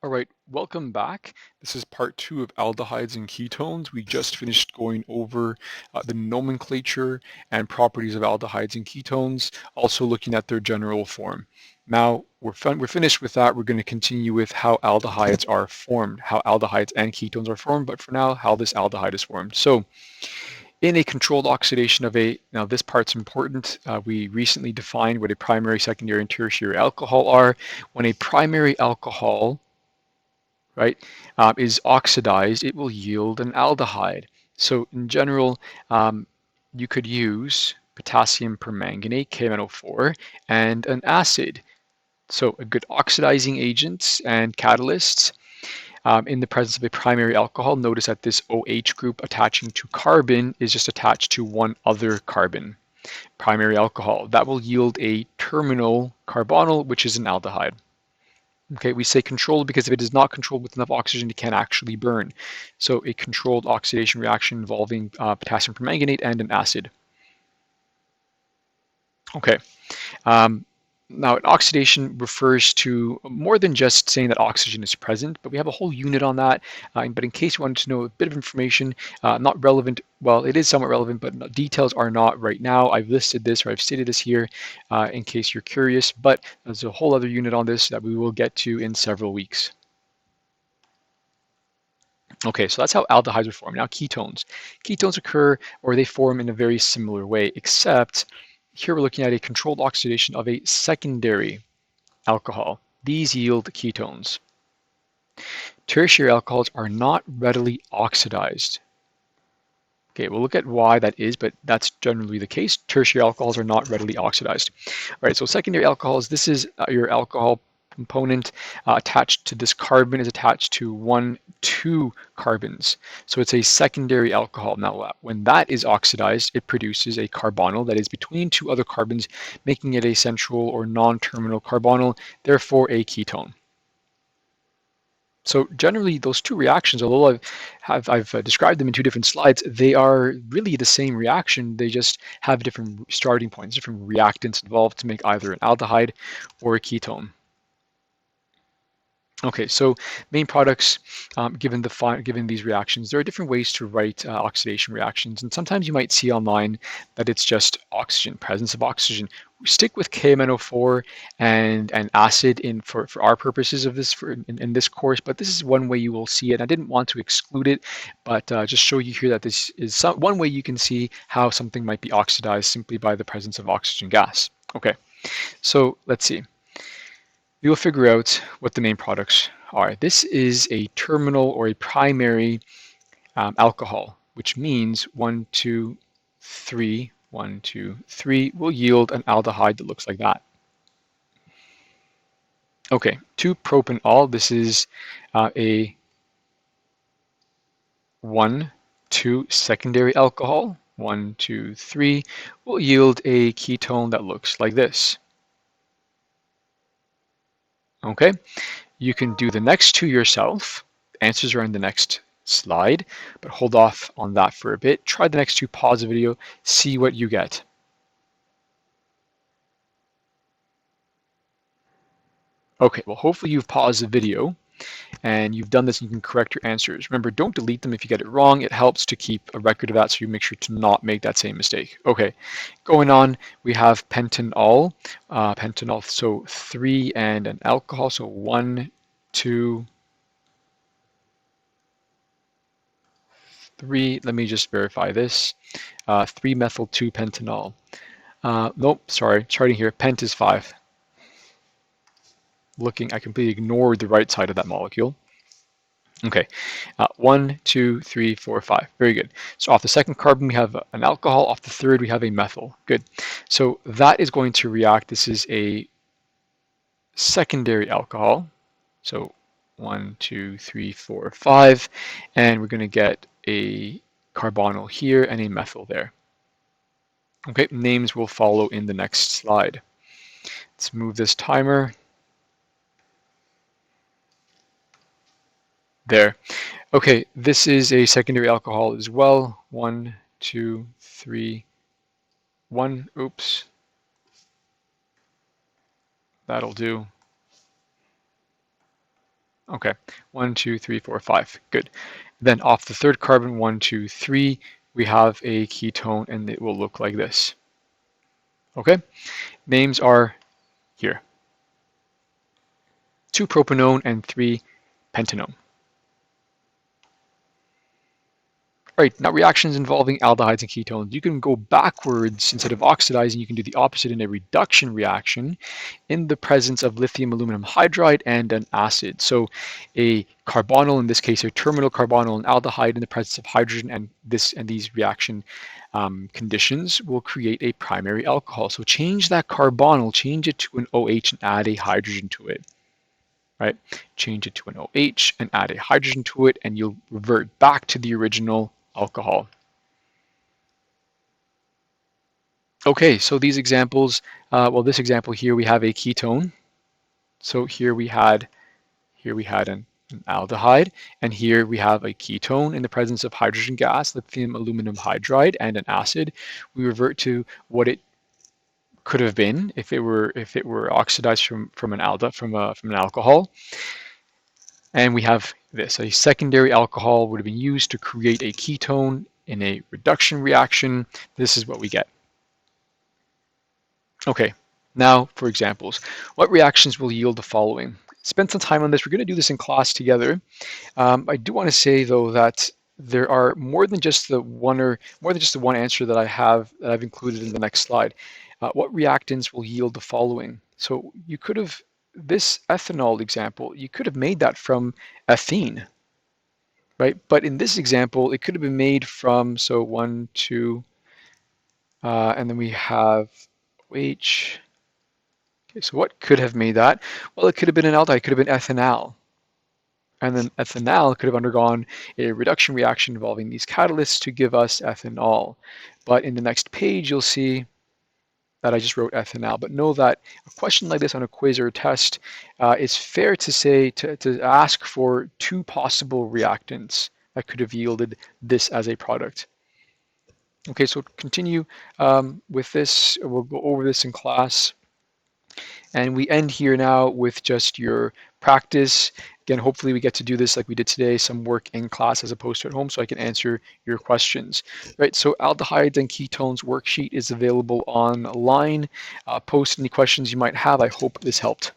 All right, welcome back. This is part two of aldehydes and ketones. We just finished going over the nomenclature and properties of aldehydes and ketones, also looking at their general form. Now we're finished with that. We're going to continue with how aldehydes are formed, how aldehydes and ketones are formed, but for now, how this aldehyde is formed. So in a controlled oxidation of now this part's important. We recently defined what a primary, secondary, and tertiary alcohol are. When a primary alcohol, right, is oxidized, it will yield an aldehyde. So in general, you could use potassium permanganate, KMnO4, and an acid. So a good oxidizing agents and catalysts in the presence of a primary alcohol. Notice that this OH group attaching to carbon is just attached to one other carbon. Primary alcohol. That will yield a terminal carbonyl, which is an aldehyde. Okay, we say controlled because if it is not controlled with enough oxygen, it can actually burn. So a controlled oxidation reaction involving potassium permanganate and an acid. Okay. Um, Now, an oxidation refers to more than just saying that oxygen is present, but we have a whole unit on that. But in case you wanted to know a bit of information, not relevant, well, it is somewhat relevant, but details are not right now. I've listed this or I've stated this here in case you're curious, but there's a whole other unit on this that we will get to in several weeks. Okay, so that's how aldehydes are formed. Now ketones. Ketones occur or they form in a very similar way, except here we're looking at a controlled oxidation of a secondary alcohol. These yield ketones. Tertiary alcohols are not readily oxidized. Okay, we'll look at why that is, but that's generally the case. Tertiary alcohols are not readily oxidized. All right, so secondary alcohols, this is your alcohol component attached to this carbon is attached to two carbons. So it's a secondary alcohol. Now, when that is oxidized, it produces a carbonyl that is between two other carbons, making it a central or non-terminal carbonyl, therefore a ketone. So generally, those two reactions, although I've described them in two different slides, they are really the same reaction. They just have different starting points, different reactants involved to make either an aldehyde or a ketone. Okay, so main products, given these reactions, there are different ways to write oxidation reactions, and sometimes you might see online that it's just oxygen, presence of oxygen. We stick with KMnO4 and acid for our purposes of this in this course, but this is one way you will see it. I didn't want to exclude it, but just show you here that this is one way you can see how something might be oxidized simply by the presence of oxygen gas. Okay, so let's see. We will figure out what the main products are. This is a terminal or a primary alcohol, which means 1, 2, 3, 1, 2, 3 will yield an aldehyde that looks like that. Okay, 2-propanol, this is a 1, 2 secondary alcohol. 1, 2, 3 will yield a ketone that looks like this. Okay, you can do the next two yourself. Answers are in the next slide, but hold off on that for a bit. Try the next two, pause the video, see what you get. Okay, well, hopefully you've paused the video and you've done this and you can correct your answers. Remember, don't delete them if you get it wrong. It helps to keep a record of that so you make sure to not make that same mistake. Okay, going on, we have pentanol. Pentanol, so 3 and an alcohol, so 1, 2, 3. Let me just verify this. 3-methyl-2-pentanol. Nope, sorry, charting here. Pent is 5. Looking, I completely ignored the right side of that molecule. Okay, 1, 2, 3, 4, 5. Very good. So off the second carbon, we have an alcohol. Off the third, we have a methyl. Good. So that is going to react. This is a secondary alcohol. So 1, 2, 3, 4, 5. And we're going to get a carbonyl here and a methyl there. Okay, names will follow in the next slide. Let's move this timer. There. Okay, this is a secondary alcohol as well. 1, 2, 3, 1. Oops. That'll do. Okay, 1, 2, 3, 4, 5. Good. Then off the third carbon, 1, 2, 3, we have a ketone, and it will look like this. Okay, names are here: 2-propanone and 3-pentanone. All right, now reactions involving aldehydes and ketones. You can go backwards. Instead of oxidizing, you can do the opposite in a reduction reaction in the presence of lithium aluminum hydride and an acid. So a carbonyl, in this case a terminal carbonyl and aldehyde, in the presence of hydrogen, and these reaction conditions will create a primary alcohol. So change that carbonyl, change it to an OH and add a hydrogen to it. Right? Change it to an OH and add a hydrogen to it, and you'll revert back to the original alcohol. Okay, so these examples, well, this example here, we have a ketone. So here we had an aldehyde, and here we have a ketone in the presence of hydrogen gas, lithium aluminum hydride, and an acid. We revert to what it could have been if it were oxidized from an alcohol. And we have this: a secondary alcohol would have been used to create a ketone in a reduction reaction. This is what we get. Okay, now for examples. What reactions will yield the following? Spend some time on this. We're going to do this in class together. I do want to say though that there are more than just the one answer that I've included in the next slide. What reactants will yield the following? So you could have, this ethanol example, you could have made that from ethene, right? But in this example, it could have been made from, so 1, 2, and then we have OH. Okay, so what could have made that? Well, it could have been an aldehyde, it could have been ethanal. And then ethanal could have undergone a reduction reaction involving these catalysts to give us ethanol. But in the next page, you'll see that I just wrote ethanal. But know that a question like this on a quiz or a test, it's fair to say, to ask for 2 possible reactants that could have yielded this as a product. Okay, so continue with this. We'll go over this in class. And we end here now with just your practice. Again, hopefully we get to do this like we did today, some work in class as opposed to at home, so I can answer your questions. Right, so aldehydes and ketones worksheet is available online. Post any questions you might have. I hope this helped.